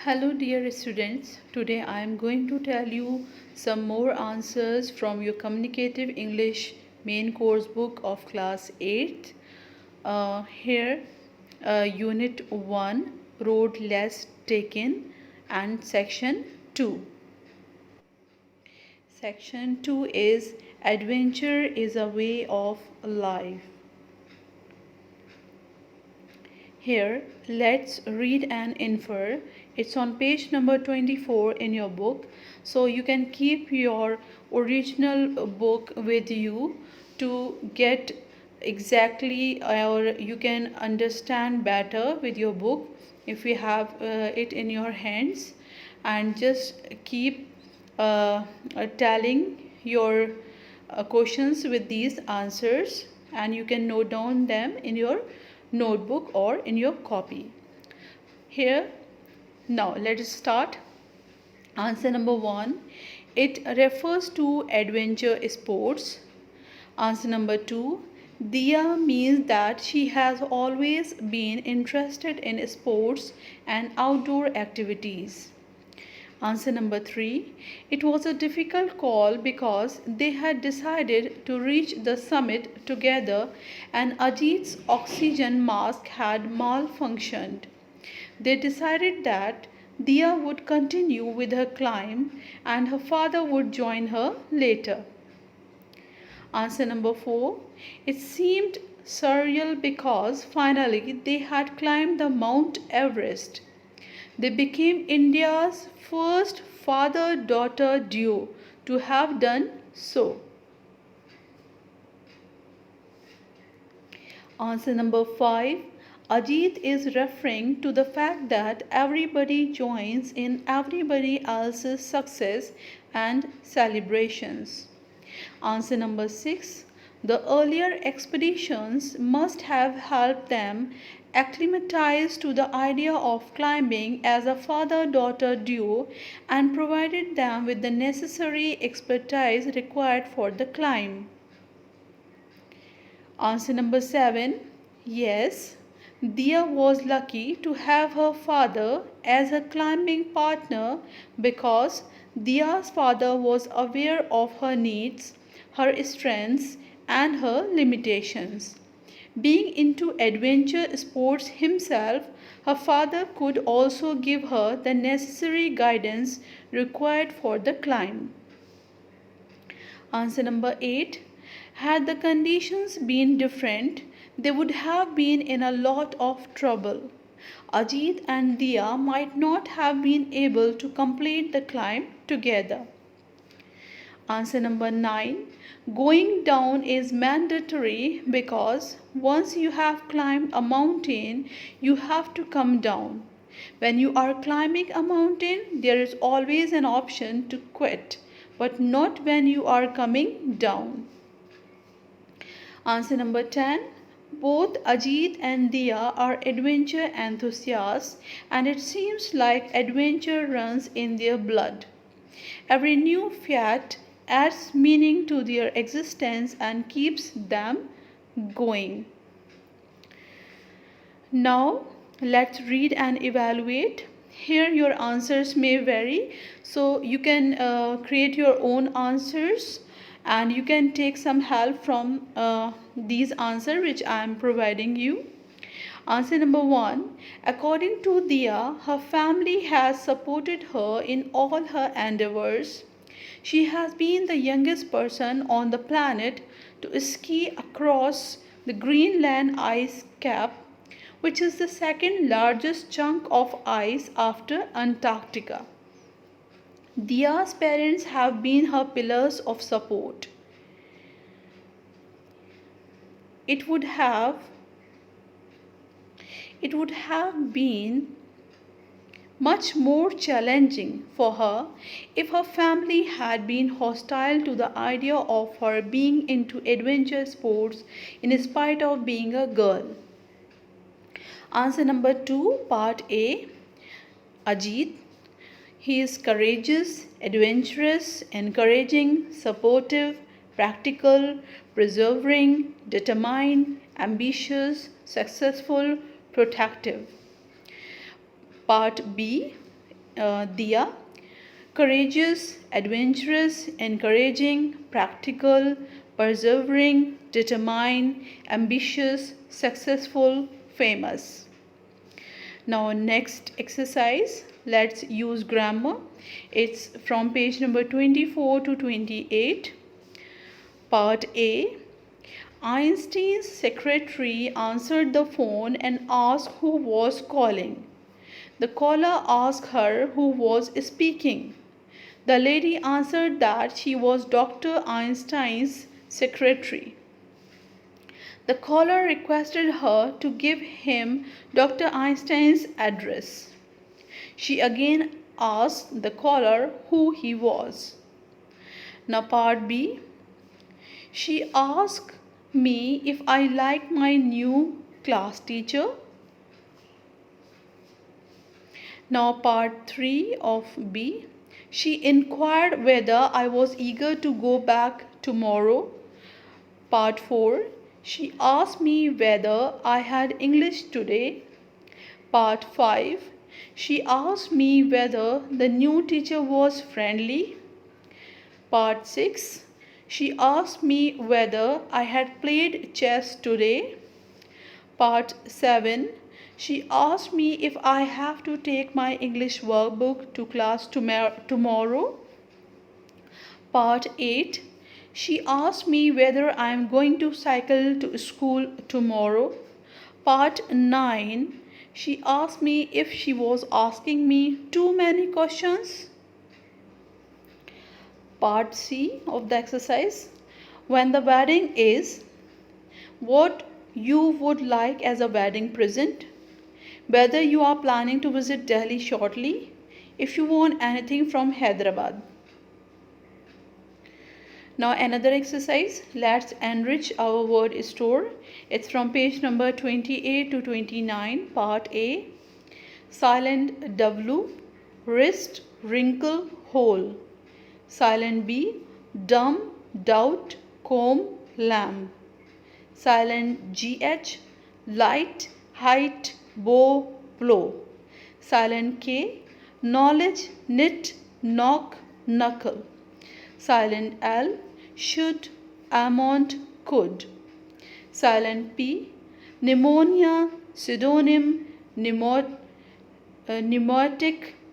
Hello dear students, today I am going to tell you some more answers from your Communicative English main course book of class 8. Here Unit 1 Road Less Taken and Section 2. Section 2 is Adventure is a Way of Life. Here, let's read and infer. It's on page number 24 in your book. So you can keep your original book with you to get exactly, or you can understand better with your book if you have it in your hands. And just keep telling your questions with these answers, and you can note down them in your notebook or in your copy. Here, now let us start. Answer number 1, it refers to adventure sports. Answer number 2, Dia means that she has always been interested in sports and outdoor activities. Answer number 3, it was a difficult call because they had decided to reach the summit together and Ajit's oxygen mask had malfunctioned. They decided that Dia would continue with her climb and her father would join her later. Answer number 4, it seemed surreal because finally they had climbed the Mount Everest. They became India's first father-daughter duo to have done so. Answer number 5. Ajit is referring to the fact that everybody joins in everybody else's success and celebrations. Answer number 6. The earlier expeditions must have helped them acclimatize to the idea of climbing as a father-daughter duo and provided them with the necessary expertise required for the climb. Answer number 7. Yes, Dia was lucky to have her father as a climbing partner because Dia's father was aware of her needs, her strengths, and her limitations. Being into adventure sports himself, her father could also give her the necessary guidance required for the climb. Answer number 8. Had the conditions been different, they would have been in a lot of trouble. Ajit and Dia might not have been able to complete the climb together. Answer number 9. Going down is mandatory because once you have climbed a mountain, you have to come down. When you are climbing a mountain, there is always an option to quit, but not when you are coming down. Answer number 10. Both Ajit and Dia are adventure enthusiasts, and it seems like adventure runs in their blood. Every new fiat adds meaning to their existence and keeps them going. Now, let's read and evaluate. Here your answers may vary, so you can create your own answers and you can take some help from these answers which I am providing you. Answer number 1. According to Dia, her family has supported her in all her endeavors. She has been the youngest person on the planet to ski across the Greenland ice cap, which is the second largest chunk of ice after Antarctica. Dia's parents have been her pillars of support. It would have been much more challenging for her if her family had been hostile to the idea of her being into adventure sports in spite of being a girl. Answer number 2, part A. Ajit. He is courageous, adventurous, encouraging, supportive, practical, persevering, determined, ambitious, successful, protective. Part B. Dia. Courageous, adventurous, encouraging, practical, persevering, determined, ambitious, successful, famous. Now next exercise, let's use grammar. It's from page number 24 to 28. Part A. Einstein's secretary answered the phone and asked who was calling. The caller asked her who was speaking. The lady answered that she was Dr. Einstein's secretary. The caller requested her to give him Dr. Einstein's address. She again asked the caller who he was. Now part B. She asked me if I like my new class teacher. Now part 3 of B. She inquired whether I was eager to go back tomorrow. Part 4. She asked me whether I had English today. Part 5. She asked me whether the new teacher was friendly. Part 6. She asked me whether I had played chess today. Part 7. She asked me if I have to take my English workbook to class tomorrow. Part 8. She asked me whether I am going to cycle to school tomorrow. Part 9. She asked me if she was asking me too many questions. Part C of the exercise. When the wedding is, what you would like as a wedding present, whether you are planning to visit Delhi shortly, if you want anything from Hyderabad. Now another exercise, let's enrich our word store. It's from page number 28 to 29, part A. Silent W, wrist, wrinkle, hole. Silent B, dumb, doubt, comb, lamb. Silent GH, light, height, bow, blow. Silent K, knowledge, knit, knock, knuckle. Silent L, should, amount, could. Silent P, pneumonia, pseudonym, pneumatic,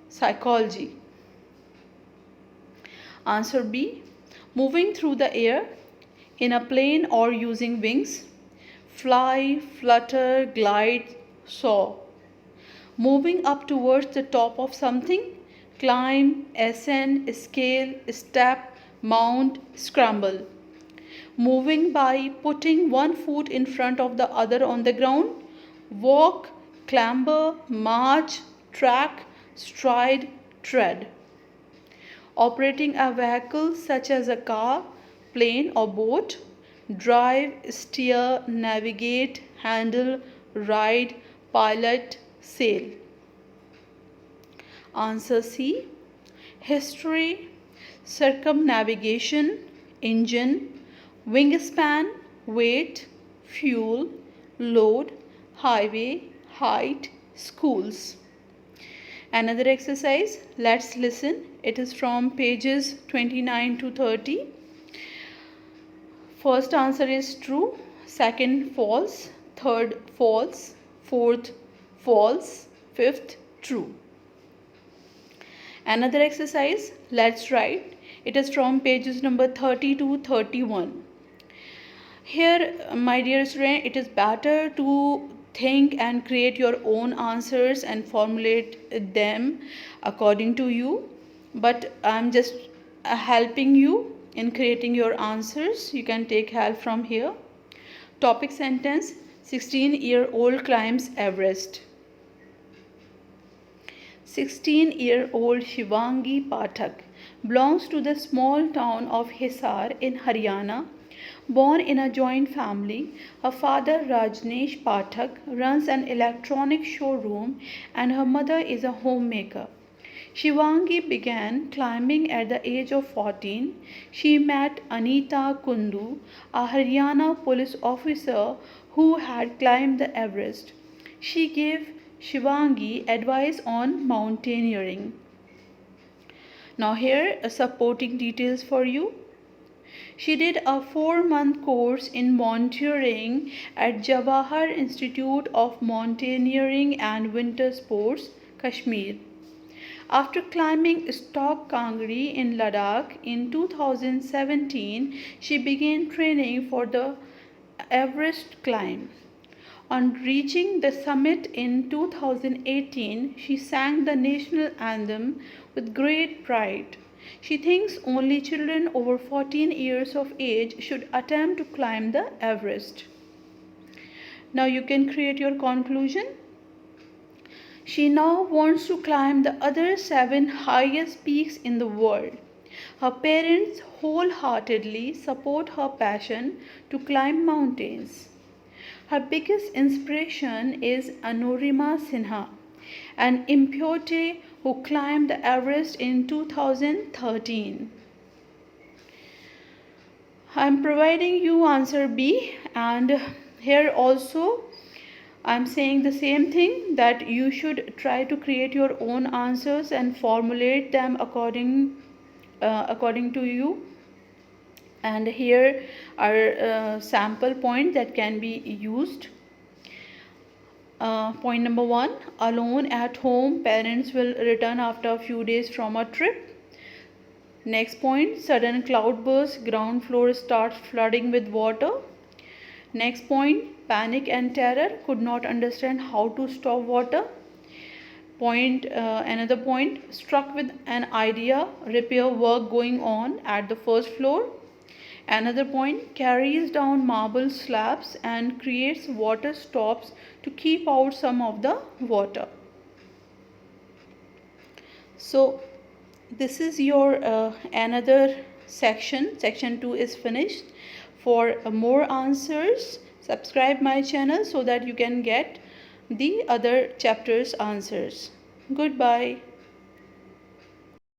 psychology. Answer B, moving through the air, in a plane or using wings. Fly, flutter, glide, soar. Moving up towards the top of something. Climb, ascend, scale, step, mount, scramble. Moving by putting one foot in front of the other on the ground. Walk, clamber, march, track, stride, tread. Operating a vehicle such as a car, plane or boat. Drive, steer, navigate, handle, ride, pilot, sail. Answer C. History, circumnavigation, engine, wingspan, weight, fuel, load, highway, height, schools. Another exercise, let's listen. It is from pages 29 to 30. First answer is true, second false, third false, fourth false, fifth true. Another exercise, let's write. It is from pages number 30 to 31. Here, my dear student, it is better to think and create your own answers and formulate them according to you. But I'm just helping you in creating your answers. You can take help from here. Topic sentence, 16-year-old climbs Everest. 16-year-old Shivangi Pathak belongs to the small town of Hisar in Haryana. Born in a joint family, her father Rajneesh Pathak runs an electronic showroom and her mother is a homemaker. Shivangi began climbing at the age of 14. She met Anita Kundu, a Haryana police officer who had climbed the Everest. She gave Shivangi advice on mountaineering. Now here are supporting details for you. She did a 4-month course in mountaineering at Jawahar Institute of Mountaineering and Winter Sports, Kashmir. After climbing Stok Kangri in Ladakh in 2017, she began training for the Everest climb. On reaching the summit in 2018, she sang the national anthem with great pride. She thinks only children over 14 years of age should attempt to climb the Everest. Now you can create your conclusion. She now wants to climb the other 7 highest peaks in the world. Her parents wholeheartedly support her passion to climb mountains. Her biggest inspiration is Anorima Sinha, an amputee who climbed the Everest in 2013. I am providing you answer B, and here also I am saying the same thing, that you should try to create your own answers and formulate them according to you. And here are sample points that can be used. Point number 1, alone at home, parents will return after a few days from a trip. Next point, sudden cloudburst, ground floor starts flooding with water. Next point, panic and terror, could not understand how to stop water. Another point, struck with an idea, repair work going on at the first floor. Another point, carries down marble slabs and creates water stops to keep out some of the water. So this is your another section. Section 2 is finished. For more answers, subscribe my channel so that you can get the other chapters answers. Goodbye.